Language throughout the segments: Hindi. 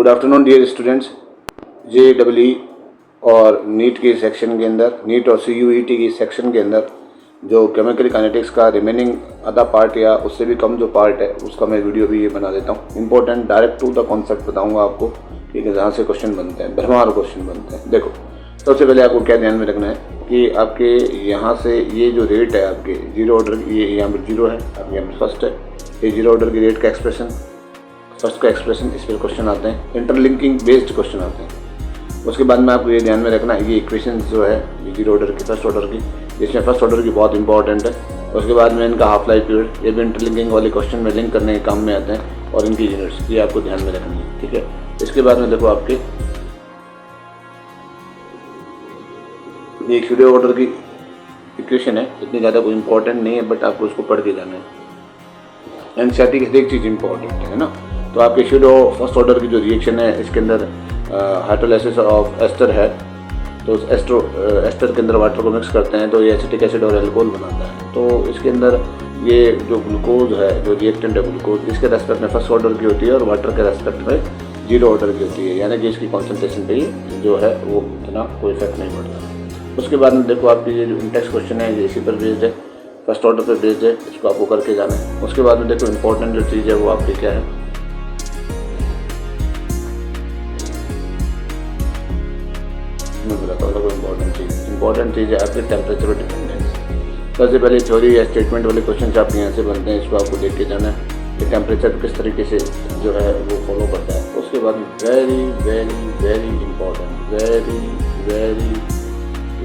Good afternoon dear students. JEE और नीट के सेक्शन के अंदर, नीट और CUET की सेक्शन के अंदर जो केमिकल काइनेटिक्स का रिमेनिंग आधा पार्ट या उससे भी कम जो पार्ट है उसका मैं वीडियो भी ये बना देता हूँ। Important direct to the concept बताऊँगा आपको, ठीक है, जहाँ से क्वेश्चन बनते हैं, भरमार क्वेश्चन बनते हैं। देखो, सबसे पहले आपको क्या ध्यान में रखना है कि आपके यहाँ से ये जो रेट है आपके जीरो ऑर्डर, ये यहाँ पर जीरो है, आपके यहाँ पर फर्स्ट है, ये जीरो ऑर्डर की रेट का एक्सप्रेशन, फर्स्ट का एक्सप्रेशन, इस पर क्वेश्चन आते हैं, इंटरलिंकिंग बेस्ड क्वेश्चन आते हैं। उसके बाद में आपको ये ध्यान में रखना है ये इक्वेशन जो है ये जीरो ऑर्डर की, फर्स्ट ऑर्डर की, जिसमें फर्स्ट ऑर्डर की बहुत इंपॉर्टेंट है। उसके बाद में इनका हाफ लाइफ पीरियड, ये भी इंटरलिंकिंग वाले क्वेश्चन में लिंक करने के काम में आते हैं, और इनकी यूनिट्स ये आपको ध्यान में रखनी है, ठीक है। इसके बाद में देखो आपके ये जीरो ऑर्डर की इक्वेशन है, इतनी ज़्यादा कोई इंपॉर्टेंट नहीं है, बट आपको उसको पढ़ के जाना है। एनसीईआरटी की एक चीज़ इंपॉर्टेंट है ना। तो आपके शुरू फर्स्ट ऑर्डर की जो रिएक्शन है इसके अंदर हाइड्रोलाइसिस ऑफ एस्टर है, तो उस एस्टर के अंदर वाटर को मिक्स करते हैं तो ये एसिटिक एसिड और एल्कोहल बनाता है। तो इसके अंदर ये जो ग्लूकोज है, जो रिएक्टेंट है ग्लूकोज, इसके रेस्पेक्ट में फर्स्ट ऑर्डर की होती है और वाटर के रेस्पेक्ट में जीरो ऑर्डर की होती है, यानी कि इसकी कॉन्सेंट्रेशन पे जो है वो इतना कोई इफेक्ट नहीं पड़ता। उसके बाद में देखो आपकी ये जो इंडेक्स क्वेश्चन है ये इसी पर बेस्ड है, फर्स्ट ऑर्डर पर बेस्ड है, इसको आपको करके जाना है। उसके बाद में देखो इंपॉर्टेंट जो चीज़ है वो आपकी क्या है, मैं बताता हूँ। इंपॉर्टेंट चीज़ है आपके टेम्परेचर डिपेंडेंस। सबसे पहले थ्योरी या स्टेटमेंट वाले क्वेश्चन आपके यहाँ से बनते हैं, इसको आपको देख के जाना है कि टेम्परेचर किस तरीके से जो है वो फॉलो करता है। उसके बाद very very very important, very very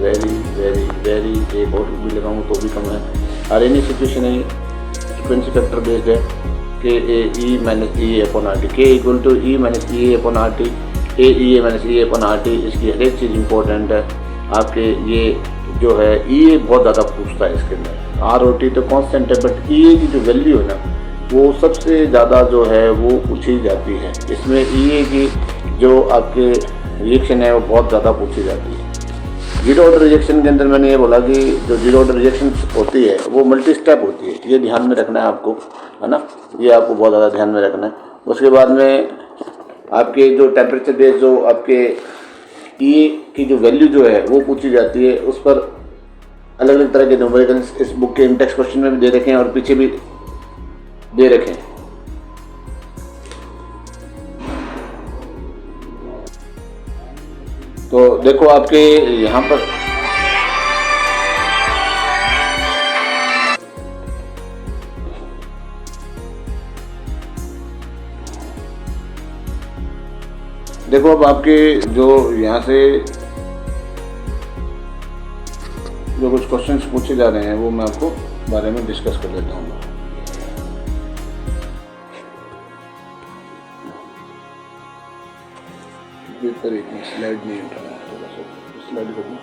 very very very, एक और भी लगाऊँ तो भी कम है। हर एनी सिचुएशन है, फ्रीक्वेंसी फैक्टर बेस्ड है, KE-E/RT, K equal to E-E/RT, AE-E/RT, इसकी हर एक चीज़ इंपॉर्टेंट है। आपके ये जो है EA बहुत ज़्यादा पूछता है इसके अंदर, ROT तो कांस्टेंट है, बट EA की जो वैल्यू है ना वो सबसे ज़्यादा जो है वो पूछी जाती है। इसमें EA की जो आपके रिएक्शन है वो बहुत ज़्यादा पूछी जाती है। जीरो ऑर्डर रिएक्शन के अंदर मैंने ये बोला कि जो जीरो ऑर्डर रिएक्शन होती है वो मल्टी स्टेप होती है, ये ध्यान में रखना है आपको, है ना, ये आपको बहुत ज़्यादा ध्यान में रखना है। उसके बाद में आपके जो टेम्परेचर बेस्ड जो आपके EA की जो वैल्यू जो है वो पूछी जाती है, उस पर अलग अलग तरह के न्यूमेरिकल्स इस बुक के इंडेक्स क्वेश्चन में भी दे रखे हैं और पीछे भी दे रखे हैं। तो देखो आपके यहाँ पर देखो, अब आपके जो यहाँ से जो कुछ क्वेश्चंस पूछे जा रहे हैं वो मैं आपको बारे में डिस्कस कर लेता हूँ। स्लाइड नहीं उठा रहा, थोड़ा सा स्लाइड कर लो।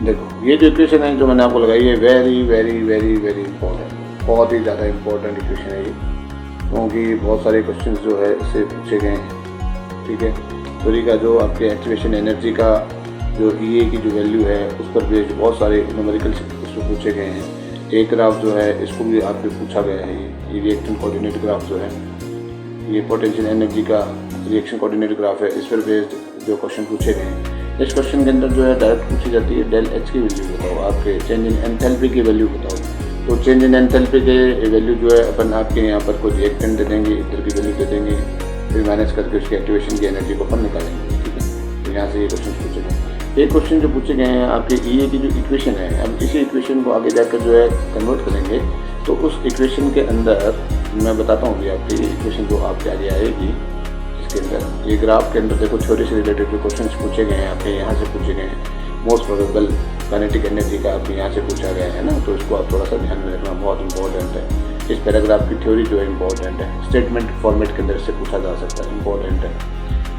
देखो ये जो इक्वेशन है जो मैंने आपको लगाई है very very very very important, बहुत ही ज़्यादा इंपॉर्टेंट इक्वेशन है ये, क्योंकि बहुत सारे क्वेश्चंस जो है इससे पूछे गए हैं, ठीक है। थ्योरी का जो आपके एक्टिवेशन एनर्जी का जो EA की जो वैल्यू है उस पर बेस्ड बहुत सारे न्यूमेरिकल्स इसको पूछे गए हैं। एक ग्राफ जो है इसको भी आपसे पूछा गया है, ये रिएक्शन कोऑर्डिनेट ग्राफ जो है, ये पोटेंशियल एनर्जी का रिएक्शन कोऑर्डिनेट ग्राफ है, इस पर बेस्ड जो क्वेश्चन पूछे गए हैं। इस क्वेश्चन के अंदर जो है डायरेक्ट पूछी जाती है डेल H की वैल्यू बताओ, आपके चेंज इन एंथैल्पी की वैल्यू बताओ। तो चेंज इन एंथैल्पी के वैल्यू जो है अपन आपके यहाँ पर कोई रिएक्टेंट दे देंगे, इधर की वैल्यू दे देंगे, फिर मैनेज करके उसकी एक्टिवेशन की एनर्जी को अपन निकालेंगे, ठीक है। तो यहाँ से ये क्वेश्चन पूछे गए। एक क्वेश्चन जो पूछे गए हैं आपके EA की जो इक्वेशन है, अब इसी इक्वेशन को आगे जाकर जो है कन्वर्ट करेंगे, तो उस इक्वेशन के अंदर मैं बताता हूँ कि आपकी इक्वेशन जो आपके आगे आएगी, इसके अंदर ये ग्राफ के अंदर देखो थ्योरी से रिलेटेड जो क्वेश्चन पूछे गए हैं आपके यहाँ से पूछे गए हैं। मोस्ट प्रोबेबल काइनेटिक एनर्जी का आपके यहाँ से पूछा गया है ना, तो इसको आप थोड़ा सा ध्यान में रखना, बहुत इंपॉर्टेंट है। इस पैराग्राफ की थ्योरी जो है इंपॉर्टेंट है, स्टेटमेंट फॉर्मेट के अंदर से पूछा जा सकता है, इंपॉर्टेंट है।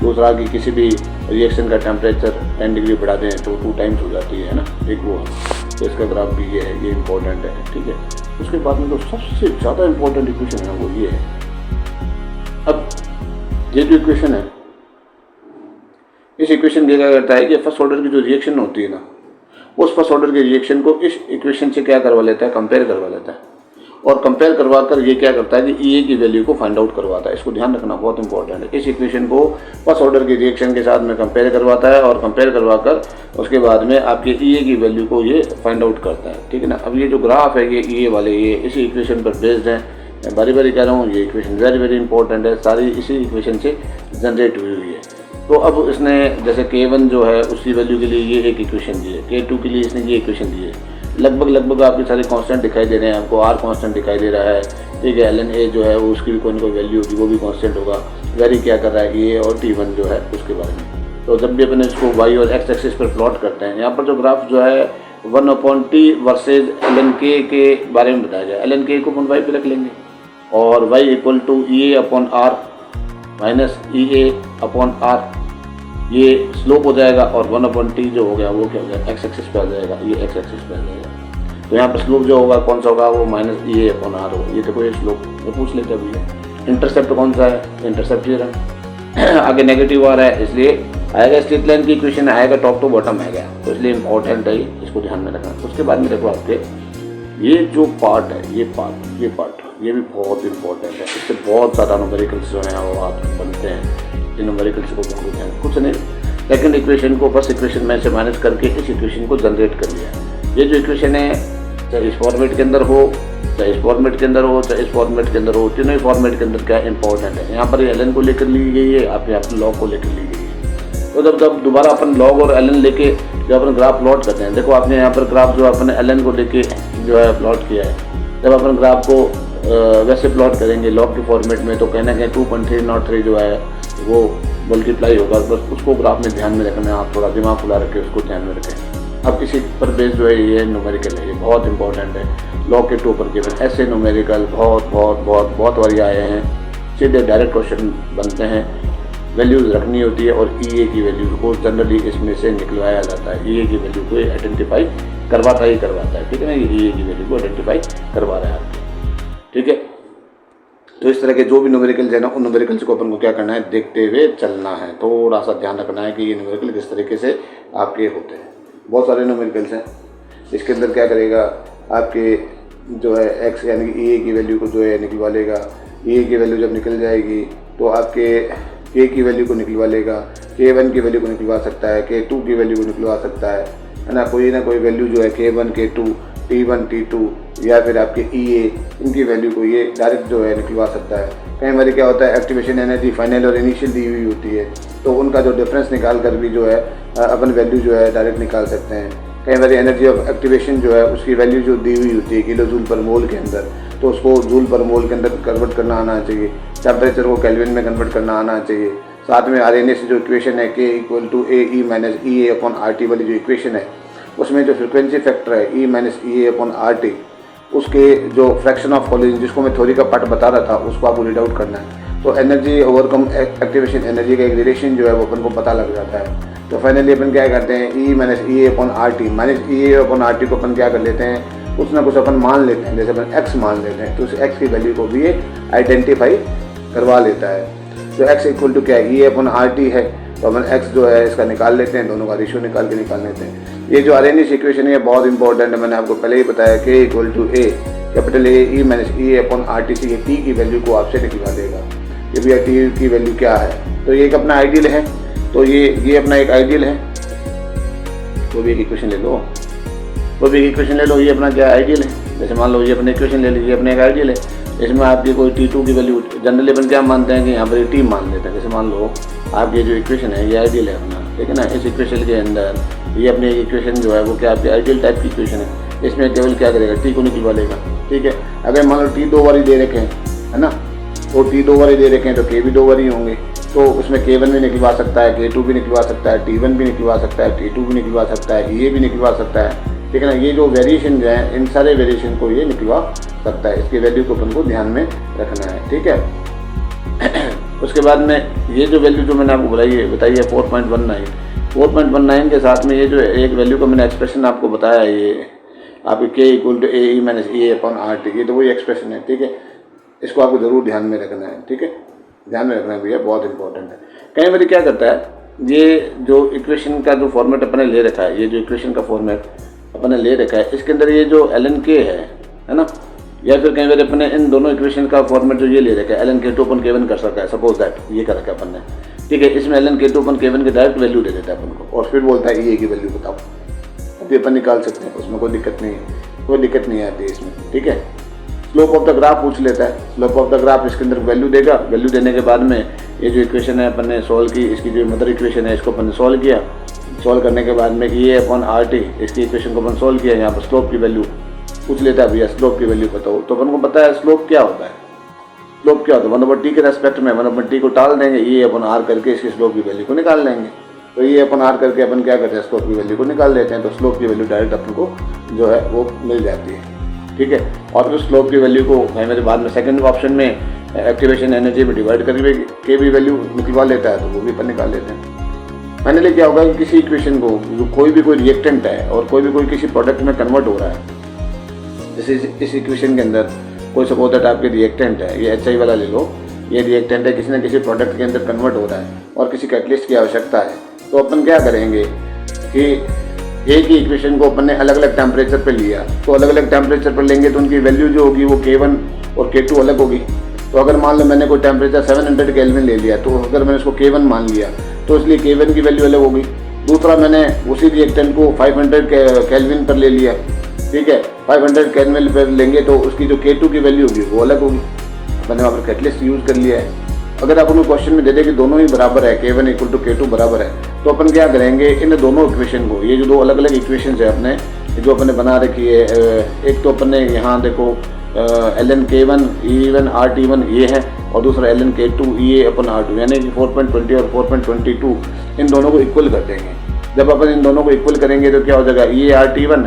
दूसरा कि किसी भी रिएक्शन का टेम्परेचर 10 डिग्री बढ़ा दें तो 2 टाइम्स हो जाती है ना, एक वो है, तो इसका ग्राफ भी ये है, ये इंपॉर्टेंट है, ठीक है। उसके बाद में जो सबसे ज़्यादा इंपॉर्टेंट इक्वेशन है वो ये है। अब ये जो इक्वेशन है, इस इक्वेशन के क्या करता है कि फर्स्ट ऑर्डर की जो रिएक्शन होती है ना, उस फर्स्ट ऑर्डर के रिएक्शन को इस इक्वेशन से क्या करवा लेता है, कंपेयर करवा लेता है। और कंपेयर करवा कर ये क्या करता है कि ई ए की वैल्यू को फाइंड आउट करवाता है। इसको ध्यान रखना बहुत इंपॉर्टेंट है। इस इक्वेशन को फर्स्ट ऑर्डर के रिएक्शन के साथ में कंपेयर करवाता है और कंपेयर करवा कर उसके बाद में आपके ई ए की वैल्यू को ये फाइंड आउट करता है, ठीक है ना। अब ये जो ग्राफ है ये ई ए वाले ये इसी इक्वेशन पर बेस्ड है। मैं बारी बारी कह रहा हूँ, ये इक्वेशन वेरी वेरी इंपॉर्टेंट है, सारी इसी इक्वेशन से जनरेट हुई हुई है। तो अब इसने जैसे K1 जो है उसकी वैल्यू के लिए ये एक इक्वेशन दी है, K2 के लिए इसने ये इक्वेशन दी है। लगभग आपके सारे कांस्टेंट दिखाई दे रहे हैं, आपको R कांस्टेंट दिखाई दे रहा है, ठीक है। ln A जो है वो उसकी भी कोई ना कोई वैल्यू होगी, वो भी कांस्टेंट होगा। वेरी क्या कर रहा है ये और T1 जो है उसके बारे में। तो जब भी अपने इसको y और x एक्सिस पर प्लॉट करते हैं, यहाँ पर जो ग्राफ जो है 1/T वर्सेज ln K के बारे में बताया गया। ln K को अपन y पे रख लेंगे और y equal to EA/R minus EA/R, ये स्लोप हो जाएगा और 1/T जो हो गया वो क्या हो जाएगा x एक्सिस पे आ जाएगा, ये x एक्सिस पे आ जाएगा। तो यहाँ पर स्लोप जो होगा कौन सा होगा, वो माइनस EA/R होगा। ये देखो ये स्लोप ये पूछ लेते अभी है। इंटरसेप्ट कौन सा है, इंटरसेप्ट ये रहा। आगे नेगेटिव आ रहा है इसलिए आएगा स्ट्रेट लाइन की इक्वेशन आएगा टॉप टू बॉटम आएगा, तो इसलिए इंपॉर्टेंट है, इसको ध्यान में रखना। उसके बाद में देखो आपके ये जो पार्ट है ये पार्ट ये भी बहुत इंपॉर्टेंट है। इससे बहुत ज़्यादा न्यूमेरिकल्स जो हैं वो आप बनते हैं। इन न्यूमेरिकल्स को कुछ नहीं, सेकंड इक्वेशन को फर्स्ट इक्वेशन में से माइनस करके इस इक्वेशन को जनरेट कर लिया। ये जो इक्वेशन है चाहे इस फॉर्मेट के अंदर हो, चाहे इस फॉर्मेट के अंदर हो, चाहे इस फॉर्मेट के अंदर हो, तीनों ही फॉर्मेट के अंदर क्या इंपॉर्टेंट है। यहाँ पर एल को लेकर ली गई है, आपके यहाँ लॉग को लेकर ली गई है। तो जब दोबारा अपन लॉग और एल लेके जब अपन ग्राफ प्लॉट करते हैं, देखो आपने यहाँ पर ग्राफ जो अपन एल को लेके जो है प्लॉट किया है, जब अपन ग्राफ को वैसे प्लॉट करेंगे लॉग के फॉर्मेट में तो कहना है 2.303 जो है वो मल्टीप्लाई होगा। बस उसको ग्राफ में ध्यान में रखना है, आप थोड़ा दिमाग खुला रखें, उसको ध्यान में रखें। अब इसी पर बेस जो है ये न्यूमेरिकल है, ये बहुत इंपॉर्टेंट है। लॉग के 2 पर केवल ऐसे न्यूमेरिकल बहुत बारी आए हैं, सीधे डायरेक्ट क्वेश्चन बनते हैं। वैल्यूज़ रखनी होती है और ई ए की वैल्यू को जनरली इसमें से निकलवाया जाता है। ई ए की वैल्यू को आइडेंटिफाई करवाता है, ठीक है ना। ये ई ए की वैल्यू को आइडेंटिफाई करवा रहा है आपको, ठीक है। तो इस तरह के जो भी न्यूमेरिकल्स है ना, उन न्यूमेरिकल्स को अपन को क्या करना है, देखते हुए चलना है। थोड़ा सा ध्यान रखना है कि ये न्यूमेरिकल किस तरीके से आपके होते हैं। बहुत सारे न्यूमेरिकल्स हैं, इसके अंदर क्या करेगा आपके जो है एक्स यानी कि ई ए की वैल्यू को जो है निकलवा लेगा। ई ए की वैल्यू जब निकल जाएगी तो आपके के की वैल्यू को निकलवा लेगा, K1 की वैल्यू को निकलवा सकता है, K2 की वैल्यू को निकलवा सकता है ना कोई वैल्यू जो है K1, K2, T1, T2 या फिर आपके EA इनकी वैल्यू को ये डायरेक्ट जो है निकलवा सकता है। कई बार क्या होता है एक्टिवेशन एनर्जी फाइनल और इनिशियल दी हुई होती है, तो उनका जो डिफरेंस निकाल कर भी जो है अपन वैल्यू जो है डायरेक्ट निकाल सकते हैं। कई बार एनर्जी ऑफ एक्टिवेशन जो है उसकी वैल्यू जो दी हुई होती है किलो जूल पर मोल के अंदर, तो उसको जूल पर मोल के अंदर कन्वर्ट करना आना चाहिए। टेम्परेचर को केल्विन में कन्वर्ट करना आना चाहिए। साथ में RNA से जो इक्वेशन है K equal to AE minus EA/RT वाली जो इक्वेशन है उसमें जो फ्रिक्वेंसी फैक्टर है E माइनस EA/RT, उसके जो फ्रैक्शन ऑफ कोलिजन जिसको मैं थ्योरी का पार्ट बता रहा था उसको आपको रीड आउट करना है। तो एनर्जी ओवरकम एक्टिवेशन एनर्जी का एक रिलेशन जो है वो अपन को पता लग जाता है। तो फाइनली अपन क्या करते हैं E minus EA/RT minus EA/RT को अपन क्या कर लेते हैं, कुछ ना कुछ अपन मान लेते हैं, जैसे अपन x मान लेते हैं तो उस x की वैल्यू को भी ये आइडेंटिफाई करवा लेता है। तो x इक्वल टू क्या है EA/RT है, तो अपन x जो है इसका निकाल लेते हैं, दोनों का रेशियो निकाल लेते हैं। ये जो RNA इक्वेशन है बहुत इंपॉर्टेंट है, मैंने आपको पहले ही बताया K equal to A capital A E minus EA/RT से ये T की वैल्यू को आपसे निकलवा देगा। ये भी T की वैल्यू क्या है, तो ये एक अपना आइडियल है, तो ये अपना एक आइडियल है। तो भी एक इक्वेशन ले लो, ये अपना क्या आइडियल है। जैसे मान लो ये अपने इक्वेशन ले लीजिए, अपने एक आइडियल है, इसमें आपकी कोई T2 की वैल्यू जनरली अपन क्या मानते हैं कि यहाँ पर T मान लेते हैं। जैसे मान लो आपकी जो इक्वेशन है ये आइडियल है अपना, ठीक है ना। इस इक्वेशन के अंदर ये अपनी एक इक्वेशन जो है वो क्या आपकी आइडियल टाइप की इक्वेशन है। इसमें केवल क्या करेगा, T को निकलवा लेगा, ठीक है। अगर मान लो T 2 बारी दे रखे हैं, है ना, तो T 2 बारी दे रखे हैं तो K भी 2 बारी होंगे, तो उसमें K1 भी निकलवा सकता है, K2 भी निकलवा सकता है, T1 भी निकलवा सकता है, T2 भी निकलवा सकता है, EA भी निकलवा सकता है, ठीक है ना। ये जो वेरिएशन जो है इन सारे वेरिएशन को ये निकलवा सकता है। इसकी वैल्यू को अपन को ध्यान में रखना है, ठीक है। उसके बाद में ये जो वैल्यू जो मैंने आपको बताई है 4.19 के साथ में ये जो एक वैल्यू का मैंने एक्सप्रेशन आपको बताया है, ये आपके K equal to AE minus EA/RT, ये तो वही एक्सप्रेशन है, ठीक है। इसको आपको ज़रूर ध्यान में रखना है, ठीक है, ध्यान में रखना भैया, बहुत इंपॉर्टेंट है। कई बार क्या करता है, ये जो इक्वेशन का जो फॉर्मेट अपने ले रखा है, ये जो इक्वेशन का फॉर्मेट अपने ले रखा है, इसके अंदर ये जो ln K है ना, या फिर कई बार अपन ने इन दोनों इक्वेशन का फॉर्मेट जो ये ले रखा है, ln k2 अपन k1 कर सकता है, सपोज दैट ये कर रखा है अपन ने, ठीक है। इसमें ln k2 अपन k1 की डायरेक्ट वैल्यू दे देता है अपन को, और फिर बोलता है ये की वैल्यू बताओ, अभी अपन निकाल सकते हैं, उसमें कोई दिक्कत नहीं है, कोई दिक्कत नहीं आती है इसमें, ठीक है। स्लोप ऑफ द ग्राफ पूछ लेता है, स्लोप ऑफ द ग्राफ इसके अंदर वैल्यू देगा, वैल्यू देने के बाद में ये जो इक्वेशन है अपन ने सॉल्व की, इसकी जो मदर इक्वेशन है इसको अपन ने सॉल्व किया, सॉल्व करने के बाद में ये अपॉन आर टी, इसकी इक्वेशन को अपन सॉल्व किया, यहाँ पर स्लोप की वैल्यू पूछ लेता है, भैया स्लोप की वैल्यू बताओ, तो अपन को पता है स्लोप क्या होता है, स्लोप क्या होता है 1/t के रेस्पेक्ट में 1/t को टाल देंगे, ये अपन आर करके इसकी स्लोप की वैल्यू को निकाल लेंगे, तो ये अपन आर करके अपन क्या करते हैं, स्लोप की वैल्यू को निकाल लेते हैं, तो स्लोप की वैल्यू डायरेक्ट अपन को जो है वो मिल जाती है, ठीक है। और फिर स्लोप की वैल्यू को मेरे बाद में सेकंड ऑप्शन में एक्टिवेशन एनर्जी में डिवाइड करके के भी वैल्यू निकलवा लेता है, तो वो भी अपन निकाल लेते हैं। फाइनली क्या होगा कि किसी इक्वेशन को जो कोई भी कोई रिएक्टेंट है और कोई किसी प्रोडक्ट में कन्वर्ट हो रहा है, जैसे इस इक्वेशन के अंदर कोई सपोज दैट आपके रिएक्टेंट है, ये HI वाला ले लो, ये रिएक्टेंट है किसी न किसी प्रोडक्ट के अंदर कन्वर्ट हो रहा है और किसी कैटलिस्ट की आवश्यकता है, तो अपन क्या करेंगे कि एक ही इक्वेशन को अपन ने अलग अलग टेम्परेचर पर लिया, तो अलग अलग टेम्परेचर पर लेंगे तो उनकी वैल्यू जो होगी वो K1 और K2 अलग होगी। तो अगर मान लो मैंने कोई टेम्परेचर 700 केल्विन ले लिया, तो अगर मैंने इसको K1 मान लिया तो इसलिए K1 की वैल्यू अलग होगी। दूसरा मैंने उसी रिएक्टेंट को 500 केल्विन पर ले लिया, ठीक है, 500 केल्विन पर लेंगे तो उसकी जो K2 की वैल्यू होगी वो अलग होगी। मैंने वहाँ पर कैटलिस्ट यूज़ कर लिया है। अगर आप उनको क्वेश्चन में दे दें कि दोनों ही बराबर है, K1 = K2 बराबर है, तो अपन क्या करेंगे, इन दोनों इक्वेशन को, ये जो दो अलग अलग इक्वेशन है अपने जो अपने बना रखी है, एक तो अपन ने यहाँ देखो ln K1 E1 RT1 ये है, और दूसरा ln K2 EA/R2, यानी कि 4.20 और 4.22 इन दोनों को इक्वल कर देंगे। जब अपन इन दोनों को इक्वल करेंगे तो क्या हो जाएगा, EA/RT1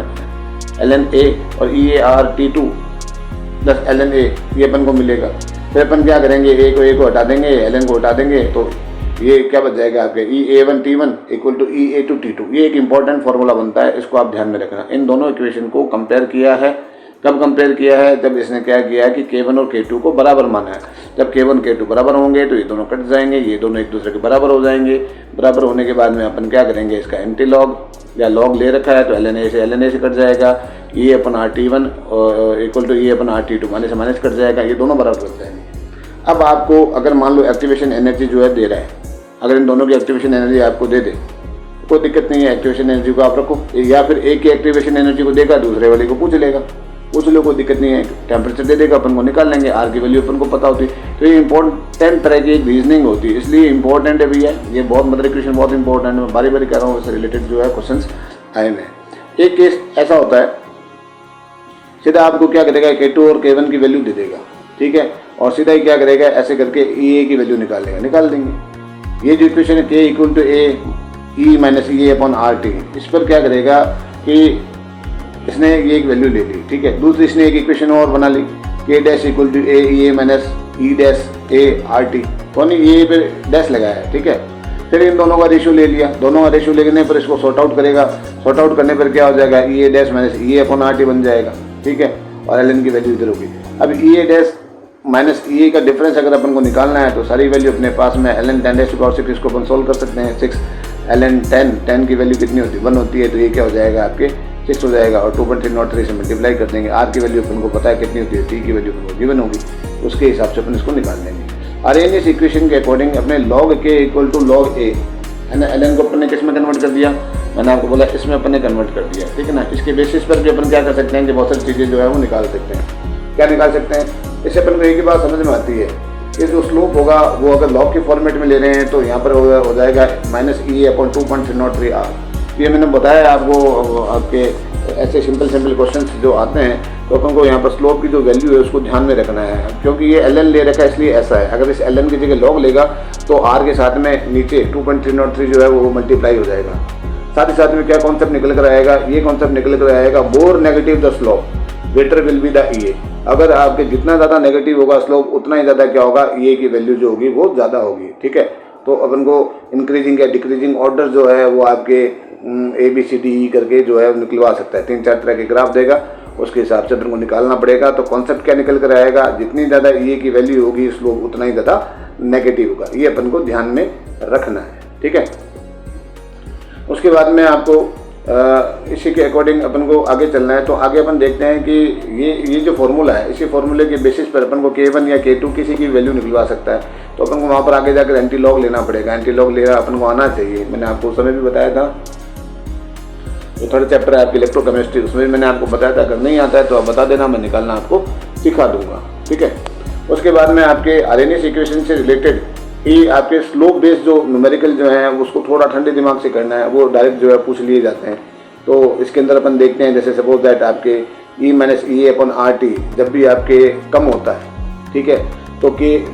ln A और EA/RT2 प्लस ln A, ये अपन को मिलेगा। फिर अपन क्या करेंगे, A को हटा देंगे, ln को हटा देंगे, तो ये क्या बच जाएगा आपके EA1T1 = EA2T2। ये एक इंपॉर्टेंट फार्मूला बनता है, इसको आप ध्यान में रखना। इन दोनों इक्वेशन को कंपेयर किया है, कब कंपेयर किया है, जब इसने क्या किया है कि K1 और K2 को बराबर माना है। जब K1 K2 बराबर होंगे तो ये दोनों कट जाएंगे, ये दोनों एक दूसरे के बराबर हो जाएंगे। बराबर होने के बाद में अपन क्या करेंगे, इसका एंटी लॉग या लॉग ले रखा है तो ln A से कट जाएगा, EA/RT1 = EA/RT2, माइनस से माइनस कट जाएगा, ये दोनों बराबर कट जाएंगे। अब आपको अगर मान लो एक्टिवेशन एनर्जी जो है दे रहा है, अगर इन दोनों की एक्टिवेशन एनर्जी आपको दे दे, कोई दिक्कत नहीं है, एक्टिवेशन एनर्जी को आप रखो, या फिर एक की एक्टिवेशन एनर्जी को देगा, दूसरे वाले को पूछ लेगा, पूछ लो, कोई दिक्कत नहीं है, टेम्परेचर दे देगा, अपन को निकाल लेंगे, आर की वैल्यू अपन को पता होती है। तो ये इंपॉर्टेंट तरह की एक रीजनिंग होती है, इसलिए इंपॉर्टेंट है भैया, ये बहुत मदर इक्वेशन बहुत इंपॉर्टेंट है, मैं बारी बारी कह रहा हूँ, इससे रिलेटेड जो है क्वेश्चन आए हुए हैं। एक केस ऐसा होता है, सीधा आपको क्या करेगा, K2 और K1 की वैल्यू दे देगा, ठीक है, और सीधा ही क्या करेगा, ऐसे करके EA की वैल्यू निकालेगा, निकाल देंगे। ये जो इक्वेशन है K = A E-EA/RT, इस पर क्या करेगा कि इसने ये एक वैल्यू ले ली, ठीक है, दूसरी इसने एक इक्वेशन और बना ली, K' = A E-E-A/RT, कौन ये पे डैश लगाया, ठीक है। फिर इन दोनों का रेशियो ले लिया, दोनों का रेशियो लेने पर इसको सॉर्ट आउट करेगा, सॉर्ट आउट करने पर क्या हो जाएगा, EA' - EA/RT बन जाएगा, ठीक है, और ln की वैल्यू इधर होगी। अब EA' - EA का डिफरेंस अगर अपन को निकालना है तो सारी वैल्यू अपने पास में ln 10⁻6 इसको अपन सोल्व कर सकते हैं। 6 ln 10 की वैल्यू कितनी होती है, 1 होती है, तो ये क्या हो जाएगा आपके 6 हो जाएगा, और 2.303 से मल्टीप्लाई कर देंगे। आर की वैल्यू अपन को पता है कितनी होती है, टी की वैल्यू अपन को गिवन होगी, उसके हिसाब से अपन इसको निकाल देंगे। और इस इक्वेशन के अकॉर्डिंग अपने log K = log A है ना, ln को अपन ने किस में कन्वर्ट कर दिया, मैंने आपको बोला इसमें अपन ने कन्वर्ट कर दिया, ठीक है ना। इसके बेसिस पर भी अपन क्या कर सकते हैं कि बहुत सारी चीज़ें जो है वो निकाल सकते हैं। क्या निकाल सकते हैं, इससे अपन को एक ही बात समझ में आती है, ये जो स्लोप होगा वो अगर लॉग के फॉर्मेट में ले रहे हैं तो यहाँ पर हो जाएगा -EA/2.303R। ये मैंने बताया आपको, आपके ऐसे सिंपल क्वेश्चंस जो आते हैं तो अपन को यहाँ पर स्लोप की जो वैल्यू है उसको ध्यान में रखना है, क्योंकि ये ln ले रखा है इसलिए ऐसा है। अगर इस ln की जगह लॉग लेगा तो r के साथ में नीचे 2.303 जो है वो मल्टीप्लाई हो जाएगा। साथ ही साथ में क्या कॉन्सेप्ट निकल कर आएगा, ये कॉन्सेप्ट निकल कर आएगा, more negative the slope better will be the EA। अगर आपके जितना ज़्यादा नेगेटिव होगा स्लोप उतना ही ज़्यादा क्या होगा, EA की वैल्यू जो होगी वो ज़्यादा होगी, ठीक है। तो अपन को इंक्रीजिंग या डिक्रीजिंग ऑर्डर जो है वो आपके ABCDE करके जो है निकलवा सकता है। 3-4 तरह के ग्राफ देगा, उसके हिसाब से अपन को निकालना पड़ेगा। तो कॉन्सेप्ट क्या निकल कर आएगा, जितनी ज़्यादा EA की वैल्यू होगी स्लोप उतना ही ज़्यादा नेगेटिव होगा, ये अपन को ध्यान में रखना है, ठीक है। उसके बाद में आपको इसी के अकॉर्डिंग अपन को आगे चलना है। तो आगे अपन देखते हैं कि ये जो फार्मूला है, इसी फार्मूले के बेसिस पर अपन को K1 या K2 किसी की वैल्यू निकलवा सकता है। तो अपन को वहाँ पर आगे जाकर एंटी लॉग लेना पड़ेगा। एंटी लॉग लेना अपन को आना चाहिए। मैंने आपको उस समय भी बताया था, तो थर्ड चैप्टर है आपकी इलेक्ट्रोकेमिस्ट्री, उसमें मैंने आपको बताया था। अगर नहीं आता है तो आप बता देना, मैं निकालना आपको सिखा दूंगा, ठीक है। उसके बाद में आपके आरएनएस इक्वेशन से रिलेटेड ही आपके स्लोप बेस्ड जो न्यूमेरिकल जो है उसको थोड़ा ठंडे दिमाग से करना है, वो डायरेक्ट जो है पूछ लिए जाते हैं। तो इसके अंदर अपन देखते हैं, जैसे सपोज दैट आपके E माइनस EA/RT जब भी आपके कम होता है, ठीक है, तो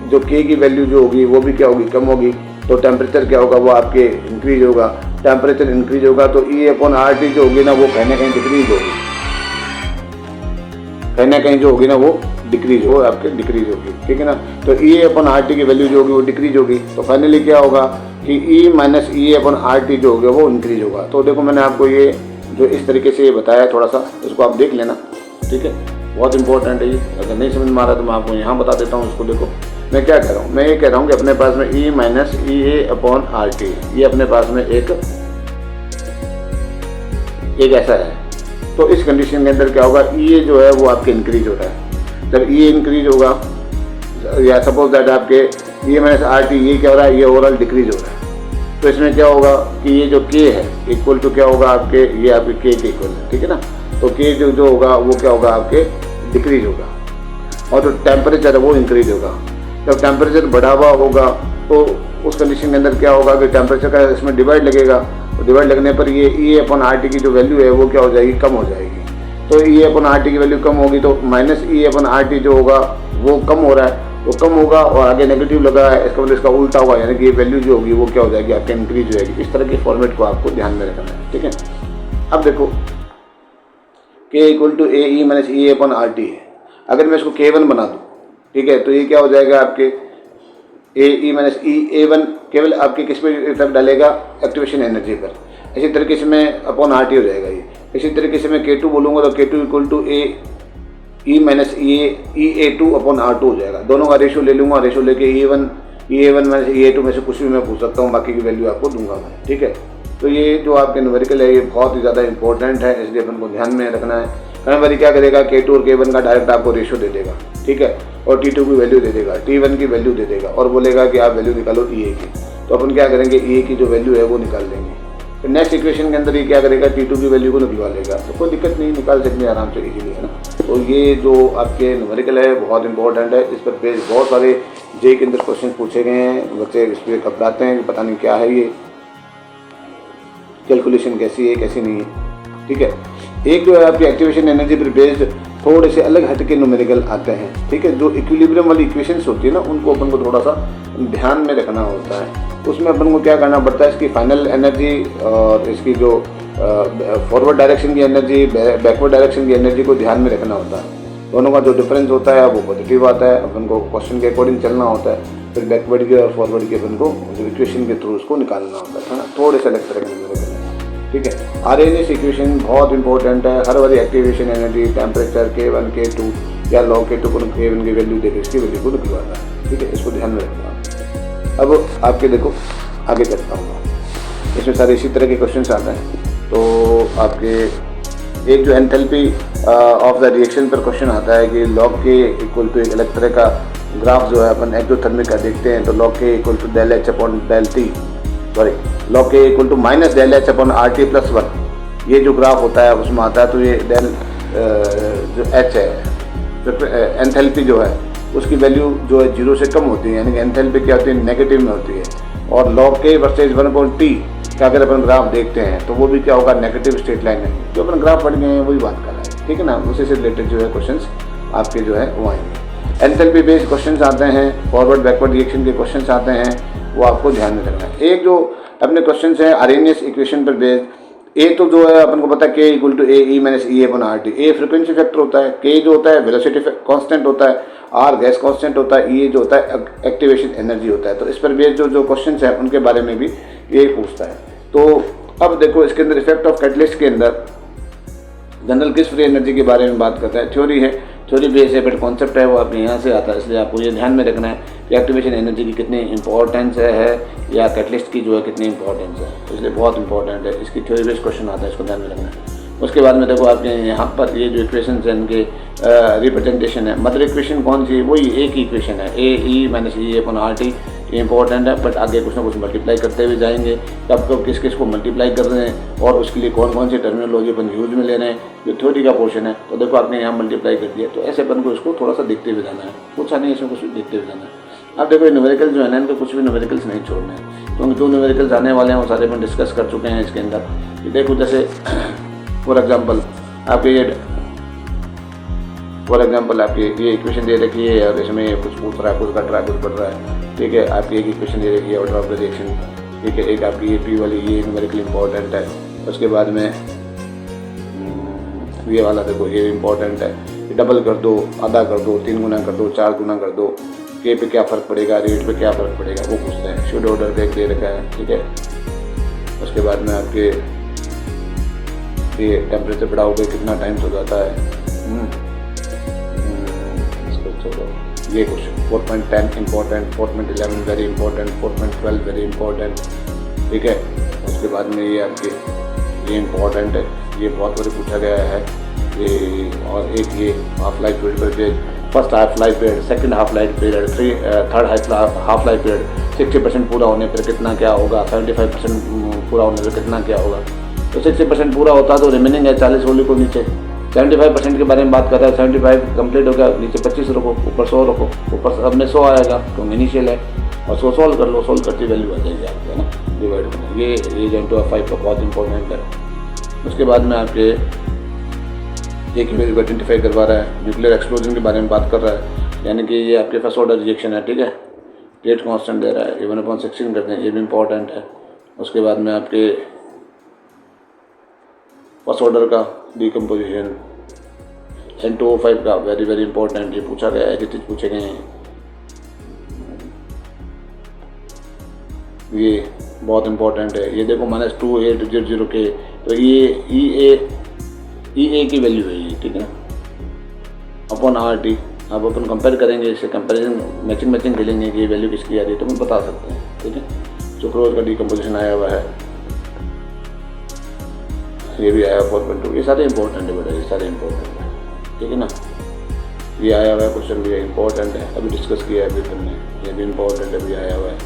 जो K की वैल्यू जो होगी वो भी क्या होगी, कम होगी। तो टेम्परेचर क्या होगा, वो आपके इंक्रीज होगा। टेम्परेचर इंक्रीज होगा तो E/RT जो होगी ना वो कहीं ना कहीं डिक्रीज होगी, कहीं ना कहीं जो होगी ना वो डिक्रीज हो, आपके डिक्रीज होगी, ठीक है ना। तो E/RT की वैल्यू जो होगी वो डिक्रीज होगी। तो फाइनली क्या होगा कि E माइनस EA/RT जो होगा वो इंक्रीज होगा। तो देखो मैंने आपको ये जो इस तरीके से ये बताया, थोड़ा सा इसको आप देख लेना, ठीक है, बहुत इंपॉर्टेंट है ये। अगर नहीं समझ में आ रहा तो मैं आपको यहाँ बता देता हूँ। उसको देखो मैं क्या कह रहा हूँ, मैं ये कह रहा हूँ कि अपने पास में E माइनस EA/RT ये अपने पास में एक ऐसा है। तो इस कंडीशन के अंदर क्या होगा, EA जो है वो आपके इंक्रीज हो रहा है। जब EA इंक्रीज होगा, या सपोज दैट आपके E माइनस RT ये क्या हो रहा है, ये ओवरऑल डिक्रीज हो रहा है। तो इसमें क्या होगा कि ये जो K है इक्वल टू क्या होगा आपके, ये आपके K के इक्वल है, ठीक है ना। तो K जो होगा वो क्या होगा आपके डिक्रीज होगा, और जो टेम्परेचर है वो इंक्रीज होगा। जब टेम्परेचर बढ़ा हुआ होगा तो उस कंडीशन के अंदर क्या होगा कि टेम्परेचर का इसमें डिवाइड लगेगा। तो डिवाइड लगने पर ये E/RT की जो वैल्यू है वो क्या हो जाएगी, कम हो जाएगी। तो E/RT की वैल्यू कम होगी तो माइनस E/RT जो होगा वो कम हो रहा है, वो कम होगा और आगे नेगेटिव लगा है, इसका मतलब इसका उल्टा होगा, यानी कि ये वैल्यू जो होगी वो क्या हो जाएगी, आपके इंक्रीज हो जाएगी। इस तरह के फॉर्मेट को आपको ध्यान में रखना है, ठीक है। अब देखो K equal to AE minus EA/RT है। अगर मैं इसको K1 बना दूँ, ठीक है, तो ये क्या हो जाएगा आपके AE माइनस A1 केवल आपके किस पर इफेक्ट डालेगा, एक्टिवेशन एनर्जी पर। इसी तरीके से मैं अपॉन RT हो जाएगा ये। इसी तरीके से मैं K2 बोलूँगा तो K2 equal to E minus EA2/R2 हो जाएगा। दोनों का रेशो ले लूँगा, रेशो लेके EA1 माइनस EA2 में से कुछ भी मैं पूछ सकता हूँ, बाकी की वैल्यू आपको दूंगा मैं, ठीक है। तो ये जो आपके न्यूमेरिकल है ये बहुत ही ज़्यादा इंपॉर्टेंट है, इसलिए अपन को ध्यान में रखना है। कई बार क्या करेगा, K2 और K1 का डायरेक्ट आपको रेशो दे देगा, ठीक है, और T2 की वैल्यू दे देगा, T1 की वैल्यू दे देगा और बोलेगा कि आप वैल्यू निकालो EA की। तो अपन क्या करेंगे, EA की जो वैल्यू है वो निकाल लेंगे। फिर नेक्स्ट इक्वेशन के अंदर ये क्या करेगा, T2 की वैल्यू को निकलवा लेगा। तो कोई दिक्कत नहीं, निकाल सकते हैं आराम से, इजीली, है ना। तो ये जो आपके न्यूमेरिकल है बहुत इंपॉर्टेंट है। इस पर बेस बहुत सारे JEE के अंदर क्वेश्चन पूछे गए हैं। बच्चे इस पर घबराते हैं कि पता नहीं क्या है ये, कैलकुलेशन कैसी है कैसी नहीं है, ठीक है। एक जो है आपकी एक्टिवेशन एनर्जी पर बेस्ड थोड़े से अलग हटके न्यूमेरिकल आते हैं, ठीक है। जो इक्विलिब्रियम वाली इक्वेशंस होती है ना, उनको अपन को थोड़ा सा ध्यान में रखना होता है। उसमें अपन को क्या करना पड़ता है, इसकी फाइनल एनर्जी और इसकी जो फॉरवर्ड डायरेक्शन की एनर्जी, बैकवर्ड डायरेक्शन की एनर्जी को ध्यान में रखना होता है। दोनों का जो डिफरेंस होता है वो पॉजिटिव आता है, अपन को क्वेश्चन के अकॉर्डिंग चलना होता है। फिर बैकवर्ड के और फॉरवर्ड के अपन को जो इक्वेशन के थ्रू उसको निकालना होता है ना, थोड़े से अलग तरह के, ठीक है। आरएनएस इक्वेशन बहुत इंपॉर्टेंट है। हर वाली activation energy, temperature, K1 K2 या लॉग K2 को K1 की वैल्यू देकर इसकी वैल्यू को निकलवाना है, ठीक है। इसको ध्यान में रखना। अब आपके देखो आगे चलता हूँ, इसमें सारे इसी तरह के क्वेश्चन आते हैं। तो आपके एक जो एंथैल्पी ऑफ द रिएक्शन पर क्वेश्चन आता है कि लॉग K इक्वल टू एक अलग तरह का ग्राफ जो है अपन एक्सोथर्मिक का देखते हैं। तो log K equal to del H upon del T, sorry log K equal to minus del H upon RT plus 1, ये जो ग्राफ होता है उसमें आता है। तो ये del जो H है, जो एंथैल्पी जो है उसकी वैल्यू जो है 0 से कम होती है, यानी कि एंथैल्पी क्या होती है, नेगेटिव में होती है। और log K वर्सेज 1/T का अगर अपन ग्राफ देखते हैं तो वो भी क्या होगा, नेगेटिव स्ट्रेट लाइन है। जो अपन ग्राफ पढ़ गए हैं वही बात कर रहा है, ठीक है ना। उसी से रिलेटेड जो है क्वेश्चंस आपके जो है वो आएंगे। एंथैल्पी बेस्ड क्वेश्चंस आते हैं, फॉरवर्ड बैकवर्ड रिएक्शन के क्वेश्चंस आते हैं, वो आपको ध्यान में रखना है। एक जो अपने क्वेश्चंस हैं आरएनएस इक्वेशन पर बेस्ड, ए तो जो है अपन को पता है K equal to AE minus EA/RT। ए फ्रिक्वेंसी फैक्टर होता है, K जो होता है वेलोसिटी कांस्टेंट होता है, R गैस कांस्टेंट होता है, EA जो होता है एक्टिवेशन एनर्जी होता है। तो इस पर बेस्ड जो क्वेश्चंस हैं उनके बारे में भी ये पूछता है। तो अब देखो इसके अंदर इफेक्ट ऑफ कैटलिस्ट के अंदर जनरल किस फ्री एनर्जी के बारे में बात करता है, थ्योरी है। थ्योरी बेस है बट कॉन्सेप्ट है वो आपके यहाँ से आता है, इसलिए आपको ये ध्यान में रखना है कि एक्टिवेशन एनर्जी की कितनी इंपॉर्टेंस है या कैटलिस्ट की जो है कितनी इंपॉर्टेंस है, इसलिए बहुत इंपॉर्टेंट है। इसकी थ्योरी बेस्ड क्वेश्चन आता है, इसको ध्यान में रखना है। उसके बाद में देखो आपके यहाँ पर ये जो इक्वेशन है इनके रिप्रेजेंटेशन है, मदर इक्वेशन कौन सी, वही एक ही इक्वेशन है, ए ई माइनस ई अपन आर टी, ये इंपॉर्टेंट है। बट आगे कुछ ना कुछ मल्टीप्लाई करते हुए जाएंगे, कब कब किस किस को मल्टीप्लाई कर रहे हैं और उसके लिए कौन कौन सी टर्मिनोलॉजी अपन यूज में ले रहे हैं, जो थ्योरी का पोर्शन है। तो देखो आपने यहाँ मल्टीप्लाई कर दिया, तो ऐसे अपन को इसको थोड़ा सा देखते हुए जाना है, कुछ नहीं इसमें कुछ देखते हुए जाना है। अब देखो न्यूमेरिकल जो है ना, इनको कुछ भी न्यूमेरिकल्स नहीं छोड़ने हैं, क्योंकि जो न्यूमेरिकल्स आने वाले हैं वो सारे अपन डिस्कस कर चुके हैं इसके अंदर। देखो जैसे फॉर एग्जाम्पल आपके ये इक्वेशन दे रखी है और इसमें कुछ पूछ रहा है, कुछ घट रहा है, कुछ बढ़ रहा है, ठीक है। आपकी एक इक्वेशन दे रखी है ऑर्डर ऑफ द रिएक्शन, ठीक है। एक आपकी ये पी वाली ये न्यूमेरिकल इंपॉर्टेंट है। उसके बाद में ये वाला देखो ये इंपॉर्टेंट है, डबल कर दो, आधा कर दो, 3 गुना कर दो, 4 गुना कर दो, के पे क्या फ़र्क पड़ेगा, रेट पे क्या फ़र्क पड़ेगा, वो पूछते हैं। शुड ऑर्डर पे दे रखा है, ठीक है। उसके बाद में आपके ये टेम्परेचर बढ़ाओगे कितना टाइम हो जाता है, इसको छोड़ो। ये question 4.10 important, 4.11 very important, 4.12 very important, ठीक है। उसके बाद में ये आपके ये इंपॉर्टेंट है, ये बहुत बार पूछा गया है ये। और एक ये half life period, first half life period, second half life period, third half life period 60% पूरा होने पर कितना क्या होगा, 75% पूरा होने पर कितना क्या होगा। तो 60% पूरा होता तो रिमेनिंग है 40 होली को नीचे 75% के बारे में बात कर रहा है। 75 कंप्लीट हो गया, नीचे 25 रखो, ऊपर 100 रखो, ऊपर सब में 100 आएगा क्योंकि इनिशियल है, और 100 सॉल्व कर लो, सॉल्व करती वैल्यू आ जाएगी आपको, है ना, डिवाइड करना। ये एजेंट ऑफ 5 का बहुत इंपॉर्टेंट है। उसके बाद में आपके एक वैल्यू आइडेंटिफाई करवा रहा है, न्यूक्लियर एक्सप्लोजन के बारे में बात कर रहा है, यानी कि ये आपके फर्स्ट ऑर्डर रिएक्शन है, ठीक है। रेट कांस्टेंट दे रहा है, ये 1/16 करते हैं, ये भी इंपॉर्टेंट है। उसके बाद में आपके फर्स्ट ऑर्डर का डिकम्पोजिशन, N2O5 का वेरी वेरी इंपॉर्टेंट, ये पूछा गया है, कितने पूछे गए हैं, ये बहुत इंपॉर्टेंट है। ये देखो -2800 के, तो ये EA की वैल्यू है ये, ठीक है, अपॉन RT। अब अपन कंपेयर करेंगे, इससे कंपेरिजन मैचिंग खेलेंगे कि ये वैल्यू किसकी आ रही है, तो हम बता सकते हैं, ठीक है। सुक्रोज का डिकम्पोजिशन आया हुआ है, ये भी आया 4.2, ये सारे इंपॉर्टेंट है बेटा, ये सारे इंपॉर्टेंट है, ठीक है ना। ये आया हुआ है क्वेश्चन भी इंपॉर्टेंट है, अभी डिस्कस किया है अभी तुमने, ये भी इंपॉर्टेंट है, भी आया हुआ है।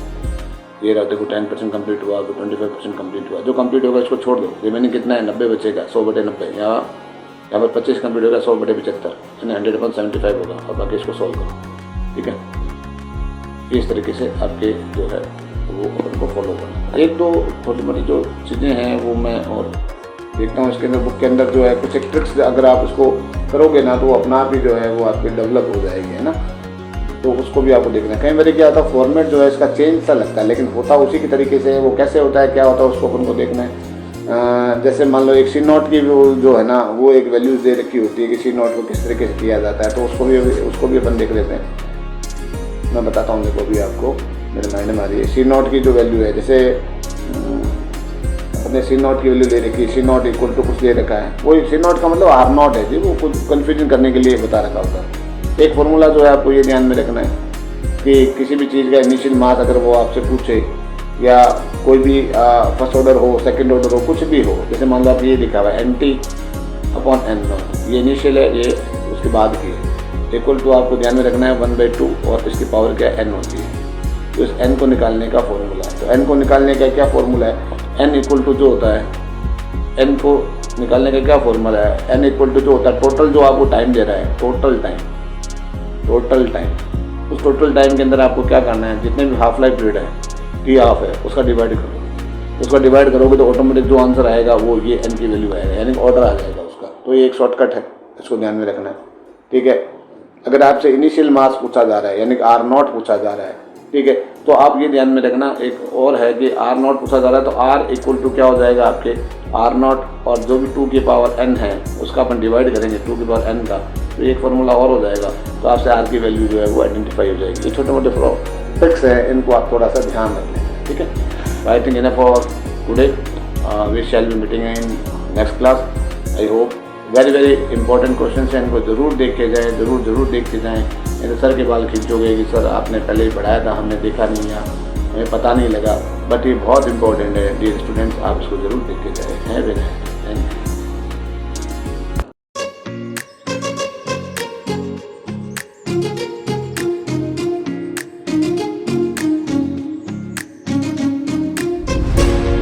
ये रहा देखो 10% कंप्लीट हुआ, अभी 25% कंप्लीट हुआ, जो कंप्लीट होगा इसको छोड़ दो, रिमेनिंग कितना है 90 बचेगा, 100/90। यहाँ पर 25 कंप्लीट होगा, 100/75 यानी 100/75 होगा, और बाकी इसको सॉल्व करो, ठीक है। इस तरीके से आपके जो है वो उनको फॉलो करना। एक दो छोटी मोटी जो चीज़ें हैं वो मैं और देखता हूँ इसके अंदर, बुक के अंदर जो है कुछ एक ट्रिक्स अगर आप इसको करोगे ना तो अपना आप ही जो है वो आपकी डेवलप हो जाएगी, है ना। तो उसको भी आपको देखना है। कई बार क्या होता है फॉर्मेट जो है इसका चेंज सा लगता है, लेकिन होता उसी की तरीके से, वो कैसे होता है क्या होता है उसको अपन को देखना है। जैसे मान लो एक C0 की जो है ना वो एक वैल्यूज दे रखी होती है कि C0 को किस तरीके से किया जाता है, तो उसको भी अपन देख लेते हैं। मैं बताता हूँ देखो अभी आपको मेरे माइंड में आ रही है। C0 की जो वैल्यू है, जैसे अपने C0 की वैल्यू दे रखी है, C0 इक्वल टू कुछ दे रखा है, वो C0 का मतलब R0 है जी, वो कुछ कन्फ्यूजन करने के लिए बता रखा होता है। एक फॉर्मूला जो है आपको ये ध्यान में रखना है कि किसी भी चीज़ का इनिशियल मास अगर वो आपसे पूछे, या कोई भी फर्स्ट ऑर्डर हो, सेकंड ऑर्डर हो, कुछ भी हो, जैसे मान लो आप ये लिखा हुआ है NT/N0, ये इनिशियल है, ये उसके बाद की है, इक्वल टू आपको ध्यान में रखना है 1/2 और इसकी पावर क्या N होती है, तो इस N को निकालने का फॉर्मूला है। तो N को निकालने का क्या फॉर्मूला है, N इक्वल टू जो होता है, N को निकालने का क्या फॉर्मूला है, N इक्वल टू जो होता है टोटल जो आपको टाइम दे रहा है, टोटल टाइम, उस टोटल टाइम के अंदर आपको क्या करना है, जितने भी हाफ लाइफ पीरियड है, T ½ है, उसका डिवाइड करो। उसका डिवाइड करोगे तो ऑटोमेटिक जो आंसर आएगा वो ये N की वैल्यू आएगा, यानी ऑर्डर आ जाएगा उसका। तो ये एक शॉर्टकट है, इसको ध्यान में रखना है, ठीक है। अगर आपसे इनिशियल मास पूछा जा रहा है यानी कि R0 पूछा जा रहा है, ठीक है, तो आप ये ध्यान में रखना। एक और है कि R0 पूछा जा रहा है तो R इक्वल टू क्या हो जाएगा आपके R0 और जो भी 2 की पावर n है उसका अपन डिवाइड करेंगे 2 की पावर n का, तो एक फार्मूला और हो जाएगा, तो आपसे R की वैल्यू जो है वो आइडेंटिफाई हो जाएगी। ये छोटे मोटे ट्रिक्स हैं, इनको आप थोड़ा सा ध्यान रखें, ठीक है। I think enough for today, we shall be meeting in next class. I hope very very important question हैं, इनको ज़रूर देख के जाएँ, ज़रूर देख के जाएँ। नहीं तो सर के बाल खींचोगे कि सर आपने पहले ही पढ़ाया था, हमने देखा नहीं या हमें पता नहीं लगा। बट ये बहुत इंपॉर्टेंट है डियर स्टूडेंट्स, आप इसको ज़रूर देख के जाएँ। है वेरी थैंक यू।